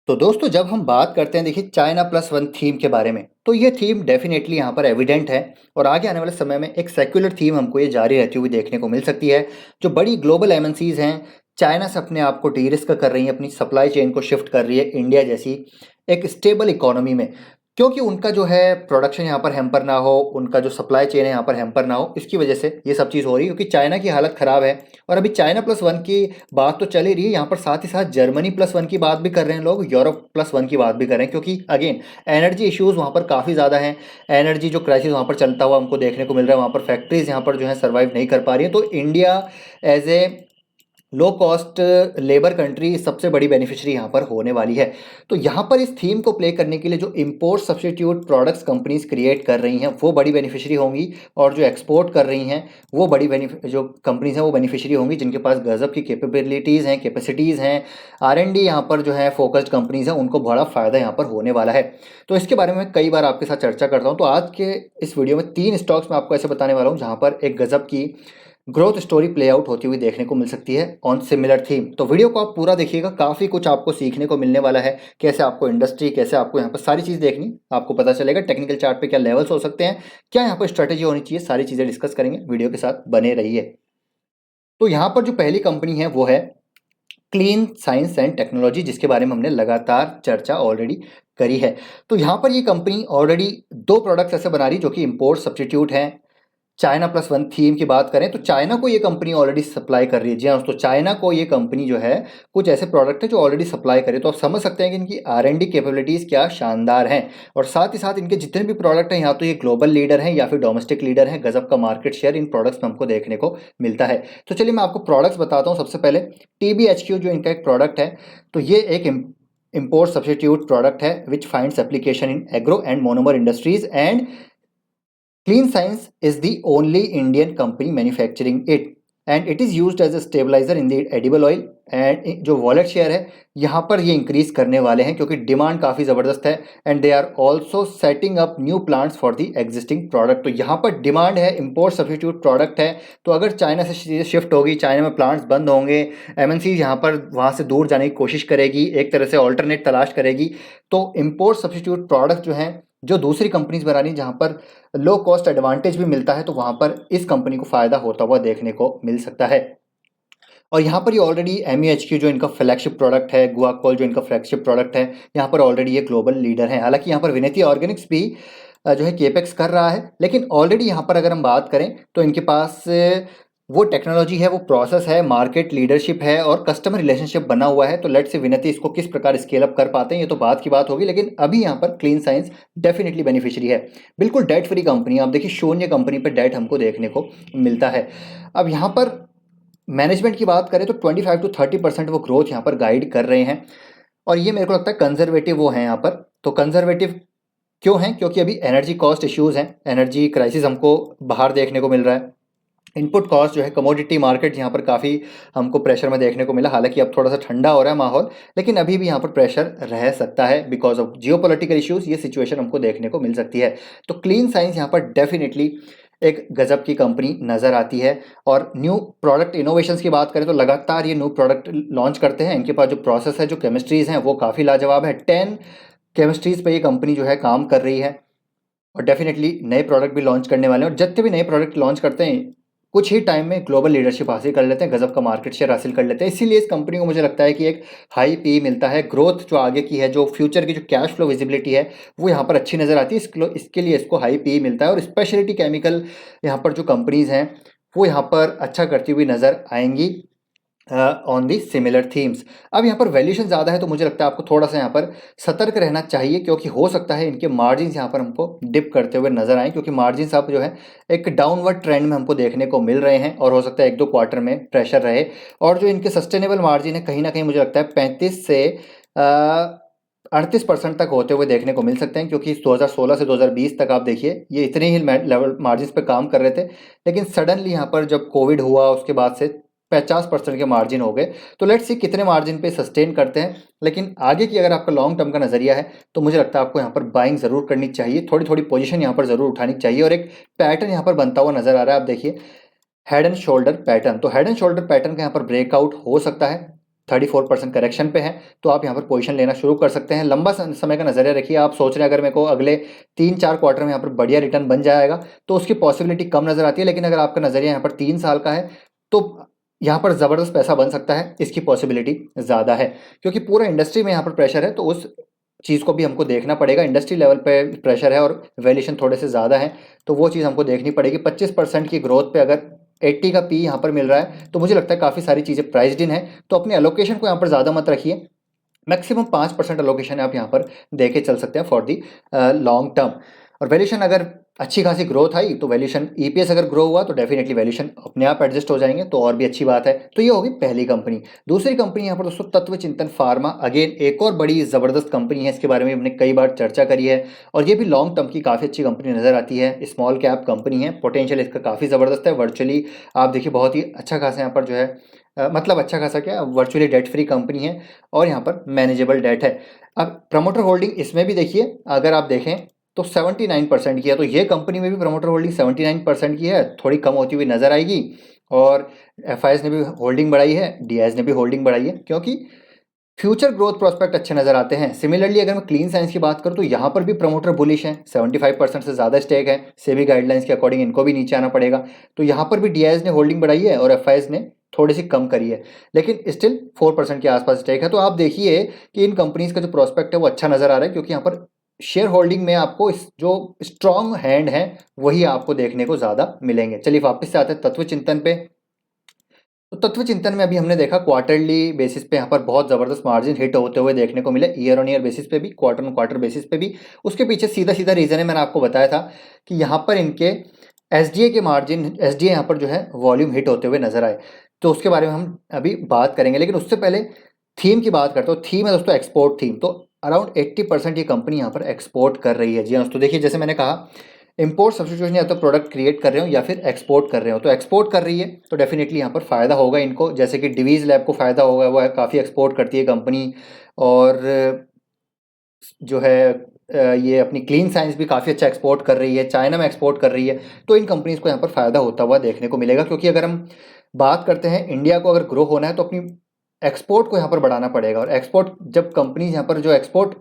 तो दोस्तों जब हम बात करते हैं देखिए चाइना प्लस वन थीम के बारे में तो ये थीम डेफिनेटली यहाँ पर एविडेंट है। और आगे आने वाले समय में एक सेक्युलर थीम हमको ये जारी रहती हुई देखने को मिल सकती है। जो बड़ी ग्लोबल एमएनसीज हैं चाइना से अपने आप को डी रिस्क कर रही हैं, अपनी सप्लाई चेन को शिफ्ट कर रही है इंडिया जैसी एक स्टेबल इकोनॉमी में, क्योंकि उनका जो है प्रोडक्शन यहाँ पर हैम्पर ना हो, उनका जो सप्लाई चेन है यहाँ पर हैम्पर ना हो, इसकी वजह से ये सब चीज़ हो रही है क्योंकि चाइना की हालत ख़राब है। और अभी चाइना प्लस वन की बात तो चल ही रही है, यहाँ पर साथ ही साथ जर्मनी प्लस वन की बात भी कर रहे हैं लोग, यूरोप प्लस वन की बात भी कर रहे हैं, क्योंकि अगेन एनर्जी इश्यूज़ वहाँ पर काफ़ी ज़्यादा हैं। एनर्जी जो क्राइसिस वहाँ पर चलता हुआ हमको देखने को मिल रहा है, वहाँ पर फैक्ट्रीज यहाँ पर जो है सर्वाइव नहीं कर पा रही है। तो India as a low cost labour country सबसे बड़ी बेनिफिशियरी यहाँ पर होने वाली है। तो यहाँ पर इस थीम को प्ले करने के लिए जो import substitute products companies create कर रही हैं वो बड़ी बेनिफिशियरी होंगी, और जो एक्सपोर्ट कर रही हैं वो जो कंपनीज हैं वो बेनिफिशियरी होंगी जिनके पास गजब की कैपेबिलिटीज़ हैं, कैपेसिटीज़ हैं, R&D यहाँ पर जो है फोकस्ड कंपनीज हैं, उनको बड़ा फ़ायदा यहाँ पर होने वाला है। तो इसके बारे में कई बार आपके साथ चर्चा करता हूँ। तो आज के इस वीडियो में 3 स्टॉक्स मैं आपको ऐसे बताने वाला हूँ जहाँ पर एक गजब की ग्रोथ स्टोरी प्ले आउट होती हुई देखने को मिल सकती है ऑन सिमिलर थीम। तो वीडियो को आप पूरा देखिएगा, काफ़ी कुछ आपको सीखने को मिलने वाला है। कैसे आपको इंडस्ट्री, कैसे आपको यहाँ पर सारी चीज़ देखनी आपको पता चलेगा, टेक्निकल चार्ट पे क्या लेवल्स हो सकते हैं, क्या यहाँ पर स्ट्रेटेजी होनी चाहिए, सारी चीज़ें डिस्कस करेंगे। वीडियो के साथ बने रहिए। तो यहाँ पर जो पहली कंपनी है वो है क्लीन साइंस एंड टेक्नोलॉजी, जिसके बारे में हमने लगातार चर्चा ऑलरेडी करी है। तो यहाँ पर ये कंपनी ऑलरेडी 2 प्रोडक्ट्स ऐसे बना रही जो कि इंपोर्ट सब्स्टिट्यूट हैं। चाइना प्लस वन थीम की बात करें तो चाइना को ये कंपनी ऑलरेडी सप्लाई कर रही है। जी हाँ दोस्तों, चाइना को ये कंपनी जो है कुछ ऐसे प्रोडक्ट है जो ऑलरेडी सप्लाई करे। तो आप समझ सकते हैं कि इनकी R&D कैपेबिलिटीज़ क्या शानदार हैं। और साथ ही साथ इनके जितने भी प्रोडक्ट हैं या तो ये ग्लोबल लीडर हैं या फिर डोमेस्टिक लीडर हैं। गजब का मार्केट शेयर इन प्रोडक्ट्स में हमको देखने को मिलता है। तो चलिए मैं आपको प्रोडक्ट्स बताता हूँ। सबसे पहले TBHQ जो इनका एक प्रोडक्ट है, तो ये एक इम्पोर्ट सब्स्टिट्यूट प्रोडक्ट है which finds application in agro and monomer industries, and Clean Science is the only Indian company manufacturing it, and it is used as a stabilizer in the edible oil। And जो wallet share है यहाँ पर ये increase करने वाले हैं क्योंकि demand काफ़ी ज़बरदस्त है। And they are also setting up new plants for the existing product. तो यहाँ पर डिमांड है, इंपोर्ट सब्स्टिट्यूट प्रोडक्ट है। तो अगर चाइना से चीज़ें शिफ्ट होगी, चाइना में प्लांट्स बंद होंगे, MNC यहाँ पर वहाँ से दूर जाने की कोशिश करेगी, एक तरह से ऑल्टरनेट तलाश करेगी, तो इंपोर्ट सब्स्टिट्यूट प्रोडक्ट जो हैं जो दूसरी कंपनीज बना रही जहाँ पर लो कॉस्ट एडवांटेज भी मिलता है, तो वहाँ पर इस कंपनी को फ़ायदा होता हुआ देखने को मिल सकता है। और यहाँ पर ये ऑलरेडी MEHQ जो इनका फ्लैगशिप प्रोडक्ट है, गुआकोल जो इनका फ्लैगशिप प्रोडक्ट है, यहाँ पर ऑलरेडी ये ग्लोबल लीडर है। हालांकि यहाँ पर विनती ऑर्गेनिक्स भी जो है केपेक्स कर रहा है, लेकिन ऑलरेडी यहाँ पर अगर हम बात करें तो इनके पास वो टेक्नोलॉजी है, वो प्रोसेस है, मार्केट लीडरशिप है और कस्टमर रिलेशनशिप बना हुआ है। तो लेट्स से विनती इसको किस प्रकार स्केल अप कर पाते हैं ये तो बात की बात होगी, लेकिन अभी यहाँ पर क्लीन साइंस डेफिनेटली बेनिफिशियरी है। बिल्कुल डेट फ्री कंपनी, आप देखिए शून्य कंपनी पर डेट हमको देखने को मिलता है। अब यहाँ पर मैनेजमेंट की बात करें तो 25 to 30% वो ग्रोथ यहाँ पर गाइड कर रहे हैं, और ये मेरे को लगता है कंजर्वेटिव वो हैं यहाँ पर। तो कंजर्वेटिव क्यों हैं? क्योंकि अभी एनर्जी कॉस्ट इश्यूज़ हैं, एनर्जी क्राइसिस हमको बाहर देखने को मिल रहा है। इनपुट कॉस्ट जो है, कमोडिटी मार्केट यहाँ पर काफ़ी हमको प्रेशर में देखने को मिला। हालांकि अब थोड़ा सा ठंडा हो रहा है माहौल, लेकिन अभी भी यहाँ पर प्रेशर रह सकता है बिकॉज ऑफ जियोपॉलिटिकल इश्यूज़। ये सिचुएशन हमको देखने को मिल सकती है। तो क्लीन साइंस यहाँ पर डेफिनेटली एक गजब की कंपनी नज़र आती है। और न्यू प्रोडक्ट इनोवेशंस की बात करें तो लगातार ये न्यू प्रोडक्ट लॉन्च करते हैं। इनके पास जो प्रोसेस है, जो केमिस्ट्रीज़ हैं वो काफ़ी लाजवाब है। 10 केमिस्ट्रीज़ पे ये कंपनी जो है काम कर रही है, और डेफिनेटली नए प्रोडक्ट भी लॉन्च करने वाले हैं। और जितने भी नए प्रोडक्ट लॉन्च करते हैं कुछ ही टाइम में ग्लोबल लीडरशिप हासिल कर लेते हैं, गजब का मार्केट शेयर हासिल कर लेते हैं। इसीलिए इस कंपनी को मुझे लगता है कि एक हाई पी मिलता है। ग्रोथ जो आगे की है, जो फ्यूचर की जो कैश फ्लो विजिबिलिटी है वो यहाँ पर अच्छी नज़र आती है। इसके लिए इसको हाई पी मिलता है। और स्पेशलिटी केमिकल यहाँ पर जो कंपनीज़ हैं वो यहाँ पर अच्छा करती हुई नज़र आएंगी ऑन दी सिमिलर थीम्स। अब यहाँ पर वैल्यूशन ज़्यादा है तो मुझे लगता है आपको थोड़ा सा यहाँ पर सतर्क रहना चाहिए, क्योंकि हो सकता है इनके मार्जिन्स यहाँ पर हमको डिप करते हुए नजर आए, क्योंकि मार्जिन्स अब जो है एक डाउनवर्ड ट्रेंड में हमको देखने को मिल रहे हैं, और हो सकता है 1-2 क्वार्टर में प्रेशर रहे। और जो इनके सस्टेनेबल मार्जिन है कहीं ना कहीं मुझे लगता है 35 से 38% तक होते हुए देखने को मिल सकते हैं, क्योंकि 2016 से 2020 तक आप देखिए ये इतने ही लेवल मार्जिन पे काम कर रहे थे, लेकिन सडनली यहाँ पर जब कोविड हुआ उसके बाद से 50% के मार्जिन हो गए। तो लेट्स सी कितने मार्जिन पे सस्टेन करते हैं। लेकिन आगे की अगर आपका लॉन्ग टर्म का नज़रिया है तो मुझे लगता है आपको यहाँ पर बाइंग ज़रूर करनी चाहिए, थोड़ी थोड़ी पोजीशन यहाँ पर ज़रूर उठानी चाहिए। और एक पैटर्न यहाँ पर बनता हुआ नज़र आ रहा है, आप देखिए हेड एंड शोल्डर पैटर्न। तो हेड एंड शोल्डर पैटर्न का यहाँ पर ब्रेकआउट हो सकता है। 34% करेक्शन पे है, तो आप यहाँ पर पोजीशन लेना शुरू कर सकते हैं। लंबा समय का नज़रिया रखिए। आप सोच रहे हैं अगर मेरे को अगले 3-4 क्वार्टर में यहाँ पर बढ़िया रिटर्न बन जाएगा, तो उसकी पॉसिबिलिटी कम नज़र आती है। लेकिन अगर आपका नज़रिया यहाँ पर 3 साल का है, तो यहाँ पर ज़बरदस्त पैसा बन सकता है, इसकी पॉसिबिलिटी ज़्यादा है। क्योंकि पूरा इंडस्ट्री में यहाँ पर प्रेशर है, तो उस चीज़ को भी हमको देखना पड़ेगा। इंडस्ट्री लेवल पे प्रेशर है और वैल्यूएशन थोड़े से ज़्यादा है, तो वो चीज़ हमको देखनी पड़ेगी। 25% की ग्रोथ पे अगर 80 का पी यहाँ पर मिल रहा है, तो मुझे लगता है काफ़ी सारी चीज़ें प्राइस्ड इन है। तो अपने एलोकेशन को यहाँ पर ज़्यादा मत रखिए, मैक्सिमम 5% एलोकेशन आप यहाँ पर दे के चल सकते हैं फॉर दी लॉन्ग टर्म। और वैल्यूएशन अगर अच्छी खासी ग्रोथ आई, तो वैल्यूएशन ईपीएस अगर ग्रो हुआ, तो डेफिनेटली वैल्यूएशन अपने आप एडजस्ट हो जाएंगे, तो और भी अच्छी बात है। तो ये होगी पहली कंपनी। दूसरी कंपनी यहाँ पर दोस्तों तत्व चिंतन फार्मा, अगेन एक और बड़ी ज़बरदस्त कंपनी है। इसके बारे में हमने कई बार चर्चा करी है, और ये भी लॉन्ग टर्म की काफ़ी अच्छी कंपनी नज़र आती है। स्मॉल कैप कंपनी है, पोटेंशियल इसका काफ़ी ज़बरदस्त है। वर्चुअली आप देखिए बहुत ही अच्छा खासा यहाँ पर जो है मतलब अच्छा खासा क्या, वर्चुअली डेट फ्री कंपनी है, और यहाँ पर मैनेजेबल डेट है। अब प्रमोटर होल्डिंग इसमें भी देखिए, अगर आप देखें तो 79% की है। तो ये कंपनी में भी प्रमोटर होल्डिंग 79% की है, थोड़ी कम होती हुई नजर आएगी। और एफआईएस ने भी होल्डिंग बढ़ाई है, डीआईएस ने भी होल्डिंग बढ़ाई है, क्योंकि फ्यूचर ग्रोथ प्रोस्पेक्ट अच्छे नजर आते हैं। सिमिलरली अगर मैं क्लीन साइंस की बात करूं, तो यहाँ पर भी प्रमोटर बुलिश है, 75% से ज़्यादा स्टेक है। सेबी गाइडलाइंस के अकॉर्डिंग इनको भी नीचे आना पड़ेगा। तो यहाँ पर भी डीआईएस ने होल्डिंग बढ़ाई है और एफआईएस ने थोड़ी सी कम करी है, लेकिन स्टिल 4% के आसपास स्टेक है। तो आप देखिए कि इन कंपनीज का जो प्रोस्पेक्ट है वो अच्छा नजर आ रहा है, क्योंकि यहाँ पर शेयर होल्डिंग में आपको जो स्ट्रॉन्ग हैंड है वही आपको देखने को ज़्यादा मिलेंगे। चलिए वापस से आते हैं तत्व चिंतन पे। तो तत्व चिंतन में अभी हमने देखा क्वार्टरली बेसिस पे यहाँ पर बहुत ज़बरदस्त मार्जिन हिट होते हुए देखने को मिले, ईयर ऑन ईयर बेसिस पे भी, क्वार्टर ऑन क्वार्टर बेसिस पे भी। उसके पीछे सीधा सीधा रीज़न है, मैंने आपको बताया था कि यहाँ पर इनके एसडीए के मार्जिन, एसडीए यहाँ पर जो है वॉल्यूम हिट होते हुए नजर आए, तो उसके बारे में हम अभी बात करेंगे। लेकिन उससे पहले थीम की बात करते हो। थीम है दोस्तों एक्सपोर्ट थीम। तो अराउंड 80% ये कंपनी यहाँ पर एक्सपोर्ट कर रही है। जी हाँ दोस्तों, देखिए जैसे मैंने कहा, इंपोर्ट सब्स्टिट्यूशन, या तो प्रोडक्ट क्रिएट कर रहे हो या फिर एक्सपोर्ट कर रहे हो। तो एक्सपोर्ट कर रही है तो डेफिनेटली यहाँ पर फ़ायदा होगा इनको, जैसे कि डिवीज़ लैब को फ़ायदा होगा, वो काफ़ी एक्सपोर्ट करती है कंपनी। और जो है ये अपनी क्लीन साइंस भी काफ़ी अच्छा एक्सपोर्ट कर रही है, चाइना में एक्सपोर्ट कर रही है। तो इन कंपनीज़ को यहाँ पर फ़ायदा होता हुआ देखने को मिलेगा, क्योंकि अगर हम बात करते हैं इंडिया को अगर ग्रो होना है, तो अपनी एक्सपोर्ट को यहाँ पर बढ़ाना पड़ेगा। और एक्सपोर्ट जब कंपनीज यहाँ पर जो एक्सपोर्ट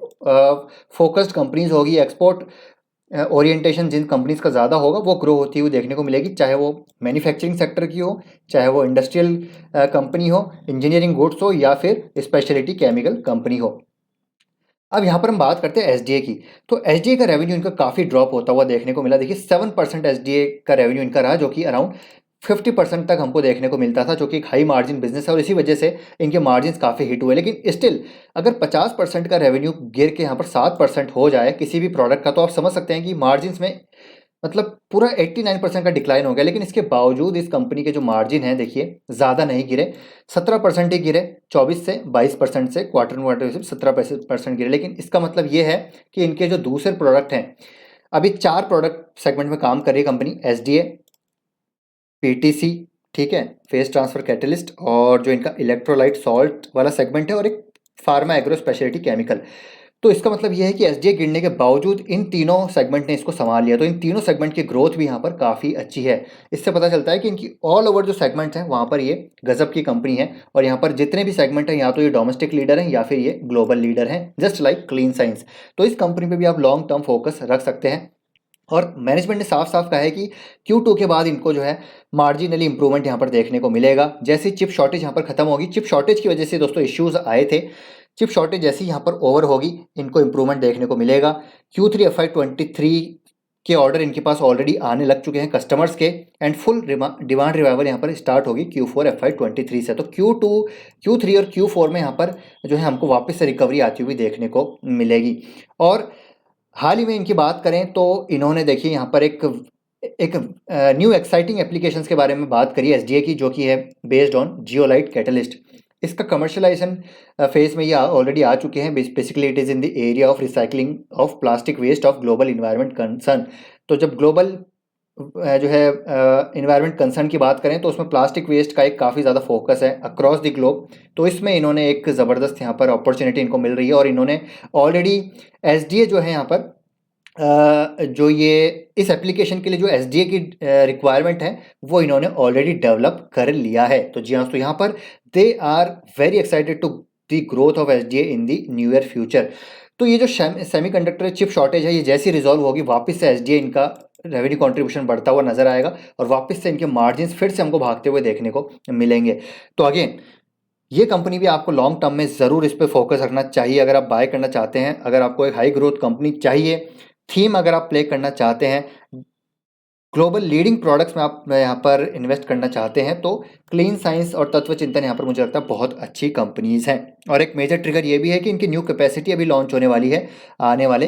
फोकस्ड कंपनीज होगी, एक्सपोर्ट ओरिएंटेशन जिन कंपनीज का ज़्यादा होगा, वो ग्रो होती हुई देखने को मिलेगी, चाहे वो मैन्युफैक्चरिंग सेक्टर की हो, चाहे वो इंडस्ट्रियल कंपनी हो, इंजीनियरिंग गुड्स हो, या फिर स्पेशलिटी केमिकल कंपनी हो। अब यहाँ पर हम बात करते हैं एसडीए की। तो एसडीए का रेवेन्यू इनका काफ़ी ड्रॉप होता हुआ देखने को मिला। देखिए 7% एसडीए का रेवेन्यू इनका रहा, जो कि अराउंड 50% तक हमको देखने को मिलता था, जो कि एक हाई मार्जिन बिजनेस है, और इसी वजह से इनके मार्जिन काफ़ी हिट हुए। लेकिन स्टिल अगर 50% का रेवेन्यू गिर के यहाँ पर 7% हो जाए किसी भी प्रोडक्ट का, तो आप समझ सकते हैं कि मार्जिन में मतलब पूरा 89% का डिक्लाइन हो गया। लेकिन इसके बावजूद इस कंपनी के जो मार्जिन है देखिए ज़्यादा नहीं गिरे, 17% ही गिरे। 24 से 22% से क्वार्टर क्वार्टर 17% गिरे। लेकिन इसका मतलब ये है कि इनके जो दूसरे प्रोडक्ट हैं, अभी 4 प्रोडक्ट सेगमेंट में काम कर रही है कंपनी, एसडीए, पीटीसी, ठीक है, फेस ट्रांसफर कैटलिस्ट, और जो इनका इलेक्ट्रोलाइट सॉल्ट वाला सेगमेंट है, और एक फार्मा एग्रो स्पेशलिटी केमिकल। तो इसका मतलब यह है कि एसडीए गिरने के बावजूद इन तीनों सेगमेंट ने इसको संभाल लिया। तो इन तीनों सेगमेंट की ग्रोथ भी यहाँ पर काफ़ी अच्छी है। इससे पता चलता है कि इनकी ऑल ओवर जो सेगमेंट्स हैं वहाँ पर ये गजब की कंपनी है। और यहाँ पर जितने भी सेगमेंट हैं, या तो ये डोमेस्टिक लीडर हैं या फिर ये ग्लोबल लीडर हैं, जस्ट लाइक क्लीन साइंस। तो इस कंपनी पर भी आप लॉन्ग टर्म फोकस रख सकते हैं। और मैनेजमेंट ने साफ साफ कहा है कि Q2 के बाद इनको जो है मार्जिनली इंप्रूवमेंट यहाँ पर देखने को मिलेगा। जैसे चिप शॉर्टेज यहाँ पर खत्म होगी, चिप शॉर्टेज की वजह से दोस्तों इश्यूज आए थे, चिप शॉर्टेज जैसी यहाँ पर ओवर होगी, इनको इंप्रूवमेंट देखने को मिलेगा। Q3 FY23 के ऑर्डर इनके पास ऑलरेडी आने लग चुके हैं कस्टमर्स के, एंड फुल डिमांड रिवाइवल यहाँ पर स्टार्ट होगी Q4 FY23 से। तो Q2, Q3 और Q4 में यहाँ पर जो है हमको वापस से रिकवरी आती हुई देखने को मिलेगी। और हाल ही में इनकी बात करें तो इन्होंने देखिए यहाँ पर एक न्यू एक्साइटिंग एप्लीकेशंस के बारे में बात करी एसडीए की, जो कि है बेस्ड ऑन जियोलाइट कैटलिस्ट। इसका कमर्शलाइजेशन फेज में ये ऑलरेडी आ चुके हैं। Basically it is in the area of recycling of plastic waste of global environment concern. तो जब ग्लोबल जो है इन्वायरमेंट कंसर्न की बात करें, तो उसमें प्लास्टिक वेस्ट का एक काफ़ी ज़्यादा फोकस है अक्रॉस द ग्लोब। तो इसमें इन्होंने एक ज़बरदस्त यहाँ पर अपॉर्चुनिटी इनको मिल रही है, और इन्होंने ऑलरेडी एसडीए जो है यहाँ पर जो ये इस एप्लीकेशन के लिए जो एसडीए की रिक्वायरमेंट है वो इन्होंने ऑलरेडी डेवलप कर लिया है। तो जी हाँ, तो यहाँ पर they are very excited to the growth of SDA in the near future. तो ये जो सेमीकंडक्टर चिप शॉर्टेज है ये जैसी रिजॉल्व होगी वापस से एसडीए इनका रेवेन्यू कंट्रीब्यूशन बढ़ता हुआ नजर आएगा और वापस से इनके मार्जिन फिर से हमको भागते हुए देखने को मिलेंगे। तो अगेन ये कंपनी भी आपको लॉन्ग टर्म में ज़रूर इस पे फोकस रखना चाहिए अगर आप बाय करना चाहते हैं। अगर आपको एक हाई ग्रोथ कंपनी चाहिए, थीम अगर आप प्ले करना चाहते हैं, ग्लोबल लीडिंग प्रोडक्ट्स में आप यहाँ पर इन्वेस्ट करना चाहते हैं, तो क्लीन साइंस और तत्व चिंतन यहाँ पर मुझे लगता है बहुत अच्छी कंपनीज हैं। और एक मेजर ट्रिगर ये भी है कि इनकी न्यू कैपेसिटी अभी लॉन्च होने वाली है आने वाले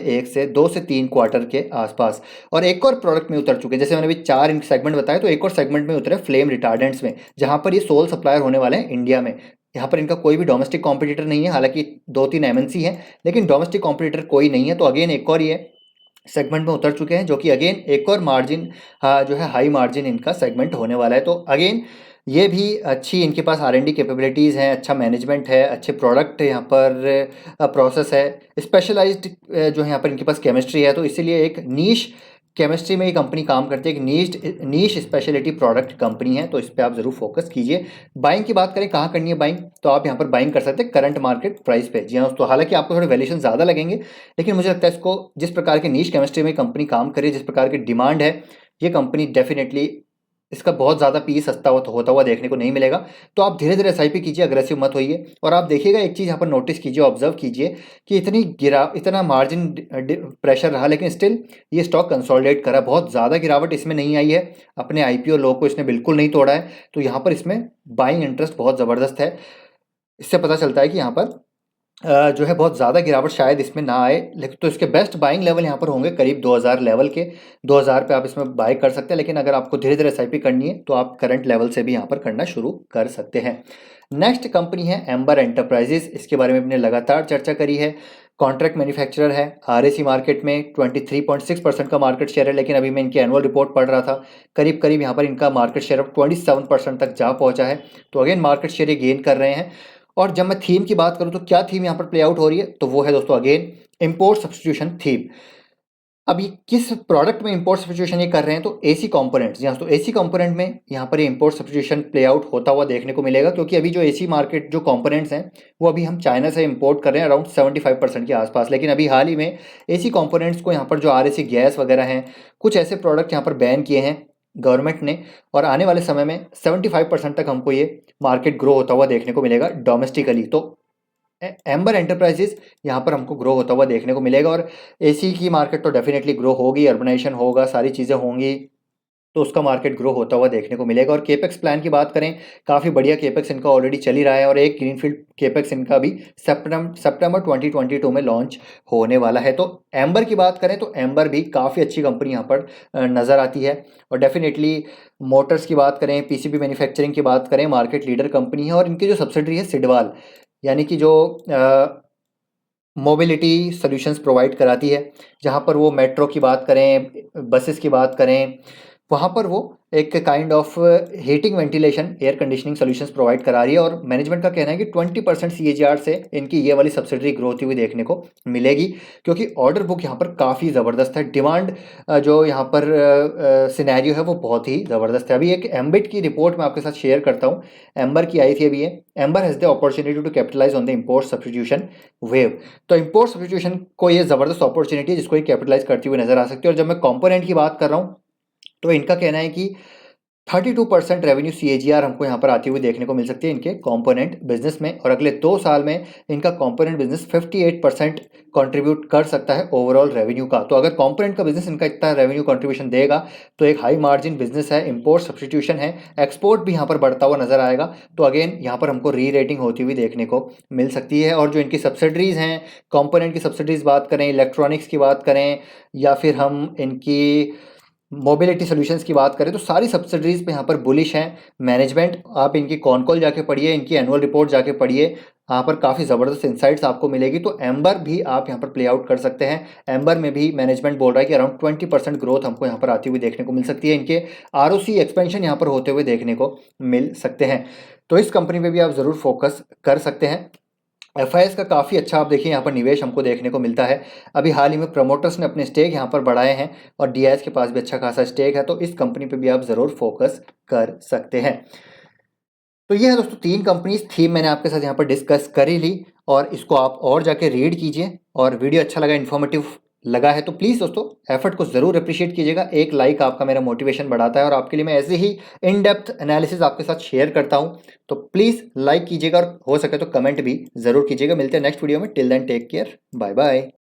2 से 3 क्वार्टर के आसपास। और एक और प्रोडक्ट में उतर चुके हैं, जैसे मैंने अभी 4 इन सेगमेंट बताया, तो एक और सेगमेंट में उतरे फ्लेम रिटार्डेंट्स में, जहाँ पर ये सोल सप्लायर होने वाले हैं इंडिया में। यहाँ पर इनका कोई भी डोमेस्टिक कॉम्पिटिटर नहीं है, हालांकि 2-3 एमएनसी हैं, लेकिन डोमेस्टिक कॉम्पिटिटर कोई नहीं है। तो अगेन एक और ये सेगमेंट में उतर चुके हैं, जो कि अगेन एक और मार्जिन जो है हाई मार्जिन इनका सेगमेंट होने वाला है। तो अगेन ये भी अच्छी इनके पास आर&डी कैपेबिलिटीज़ हैं, अच्छा मैनेजमेंट है, अच्छे प्रोडक्ट यहाँ पर प्रोसेस है, स्पेशलाइज्ड जो है यहाँ पर इनके पास केमिस्ट्री है। तो इसीलिए एक नीश केमिस्ट्री में ये कंपनी काम करती है, एक नीश नीश स्पेशलिटी प्रोडक्ट कंपनी है। तो इस पर आप ज़रूर फोकस कीजिए। बाइंग की बात करें, कहाँ करनी है बाइंग, तो आप यहाँ पर बाइंग कर सकते हैं करंट मार्केट प्राइस पे। जी हाँ, तो हालांकि आपको थोड़े वैल्यूशन ज़्यादा लगेंगे, लेकिन मुझे लगता है इसको जिस प्रकार के नीश केमिस्ट्री में कंपनी काम करे, जिस प्रकार की डिमांड है, ये कंपनी डेफिनेटली इसका बहुत ज़्यादा पी सस्ता होता हुआ देखने को नहीं मिलेगा। तो आप धीरे धीरे एसआईपी कीजिए, अग्रेसिव मत होइए। और आप देखिएगा एक चीज़ यहाँ पर नोटिस कीजिए, ऑब्जर्व कीजिए कि इतना मार्जिन प्रेशर रहा, लेकिन स्टिल ये स्टॉक कंसोलिडेट करा। बहुत ज़्यादा गिरावट इसमें नहीं आई है, अपने आईपीओ लो को इसने बिल्कुल नहीं तोड़ा है। तो यहाँ पर इसमें बाइंग इंटरेस्ट बहुत ज़बरदस्त है। इससे पता चलता है कि यहाँ पर जो है बहुत ज़्यादा गिरावट शायद इसमें ना आए, लेकिन तो इसके बेस्ट बाइंग लेवल यहाँ पर होंगे करीब 2000 लेवल के। 2000 पे आप इसमें बाय कर सकते हैं, लेकिन अगर आपको धीरे धीरे एसआईपी करनी है तो आप करंट लेवल से भी यहाँ पर करना शुरू कर सकते हैं। नेक्स्ट कंपनी है एम्बर एंटरप्राइजेस। इसके बारे में हमने लगातार चर्चा करी है। कॉन्ट्रैक्ट मैन्युफैक्चरर है, आरएसी मार्केट में 23.6% का मार्केट शेयर है, लेकिन अभी मैं इनकी एनुअल रिपोर्ट पढ़ रहा था, करीब करीब यहाँ पर इनका मार्केट शेयर अब 27% तक जा पहुँचा है। तो अगेन मार्केट शेयर ये गेन कर रहे हैं। और जब मैं थीम की बात करूं तो क्या थीम यहाँ पर प्ले आउट हो रही है, तो वो है दोस्तों अगेन इंपोर्ट सब्स्टिट्यूशन थीम। अब ये किस प्रोडक्ट में इंपोर्ट सब्स्टिट्यूशन ये कर रहे हैं, तो एसी कंपोनेंट्स। यहाँ तो एसी कंपोनेंट में यहाँ पर ये इंपोर्ट सब्स्टिट्यूशन प्ले आउट होता हुआ देखने को मिलेगा, क्योंकि अभी जो एसी मार्केट जो कंपोनेंट्स हैं वो अभी हम चाइना से इंपोर्ट कर रहे हैं अराउंड 75% के आसपास। लेकिन अभी हाल ही में एसी कंपोनेंट्स को यहाँ पर जो आरएसी गैस वगैरह हैं, कुछ ऐसे प्रोडक्ट यहाँ पर बैन किए हैं गवर्नमेंट ने, और आने वाले समय में 75% तक हमको ये मार्केट ग्रो होता हुआ देखने को मिलेगा डोमेस्टिकली। तो एम्बर एंटरप्राइजेस यहाँ पर हमको ग्रो होता हुआ देखने को मिलेगा। और एसी की मार्केट तो डेफिनेटली ग्रो होगी, अर्बनाइजेशन होगा, सारी चीज़ें होंगी, तो उसका मार्केट ग्रो होता हुआ देखने को मिलेगा। और केपेक्स प्लान की बात करें, काफ़ी बढ़िया केपेक्स इनका ऑलरेडी चल ही रहा है, और एक ग्रीनफील्ड केपेक्स इनका भी सितंबर 2022 में लॉन्च होने वाला है। तो एम्बर की बात करें तो एम्बर भी काफ़ी अच्छी कंपनी यहाँ पर नज़र आती है। और डेफिनेटली मोटर्स की बात करें, पीसीबी मैन्युफैक्चरिंग की बात करें, मार्केट लीडर कंपनी है। और इनकी जो सब्सिडरी है सिडवाल, यानी कि जो मोबिलिटी सॉल्यूशंस प्रोवाइड कराती है, जहाँ पर वो मेट्रो की बात करें, बसेस की बात करें, वहाँ पर वो एक kind of heating ventilation air conditioning solutions provide करा रही है। और मैनेजमेंट का कहना है कि 20% सीएजीआर से इनकी ये वाली सब्सिडरी ग्रो होती हुई देखने को मिलेगी, क्योंकि ऑर्डर बुक यहाँ पर काफ़ी ज़बरदस्त है। डिमांड जो यहाँ पर सिनेरियो है वो बहुत ही ज़बरदस्त है। अभी एक एम्बिट की रिपोर्ट मैं आपके साथ शेयर करता हूँ, एम्बर की आई थी अभी ये। Amber has the opportunity to capitalise on the import substitution wave. तो इम्पोर्ट सब्स्टिट्यूशन को ये ज़बरदस्त अपॉर्चुनिटी है जिसको ये कैपिटलाइज करती हुई नजर आ सकती है। और जब मैं कॉम्पोनेंट की बात कर रहा हूँ, तो इनका कहना है कि 32% रेवेन्यू सीएजीआर हमको यहाँ पर आती हुई देखने को मिल सकती है इनके कंपोनेंट बिजनेस में। और अगले 2 साल में इनका कंपोनेंट बिजनेस 58% कंट्रीब्यूट कर सकता है ओवरऑल रेवेन्यू का। तो अगर कंपोनेंट का बिजनेस इनका इतना रेवेन्यू कंट्रीब्यूशन देगा, तो एक हाई मार्जिन बिजनेस है, इंपोर्ट सब्स्टिट्यूशन है, एक्सपोर्ट भी यहाँ पर बढ़ता हुआ नजर आएगा। तो अगेन यहाँ पर हमको री रेटिंग होती हुई देखने को मिल सकती है। और जो इनकी सब्सिडरीज हैं, कंपोनेंट की सब्सिडरीज बात करें, इलेक्ट्रॉनिक्स की बात करें, या फिर हम इनकी मोबिलिटी सॉल्यूशंस की बात करें, तो सारी सब्सिडरीज पे यहाँ पर बुलिश हैं मैनेजमेंट। आप इनकी कॉल जाके पढ़िए, इनकी एनुअल रिपोर्ट जाके पढ़िए, यहाँ पर काफ़ी ज़बरदस्त इंसाइट्स आपको मिलेगी। तो एम्बर भी आप यहाँ पर प्ले आउट कर सकते हैं। एम्बर में भी मैनेजमेंट बोल रहा है कि अराउंड 20% ग्रोथ हमको यहाँ पर आती हुई देखने को मिल सकती है। इनके आरओसी एक्सपेंशन यहाँ पर होते हुए देखने को मिल सकते हैं। तो इस कंपनी पे भी आप ज़रूर फोकस कर सकते हैं। एफआईएस का काफ़ी अच्छा आप देखिए यहाँ पर निवेश हमको देखने को मिलता है। अभी हाल ही में प्रमोटर्स ने अपने स्टेक यहाँ पर बढ़ाए हैं और डीआईएस के पास भी अच्छा खासा स्टेक है, तो इस कंपनी पे भी आप ज़रूर फोकस कर सकते हैं। तो ये है दोस्तों 3 कंपनीज थीम मैंने आपके साथ यहाँ पर डिस्कस कर ही ली, और इसको आप और जाके रीड कीजिए। और वीडियो अच्छा लगा, इन्फॉर्मेटिव लगा है तो प्लीज़ दोस्तों एफर्ट को ज़रूर अप्रिशिएट कीजिएगा। एक लाइक आपका मेरा मोटिवेशन बढ़ाता है और आपके लिए मैं ऐसे ही इन डेप्थ एनालिसिस आपके साथ शेयर करता हूँ। तो प्लीज़ लाइक कीजिएगा और हो सके तो कमेंट भी ज़रूर कीजिएगा। मिलते हैं नेक्स्ट वीडियो में। Till then take care, bye bye.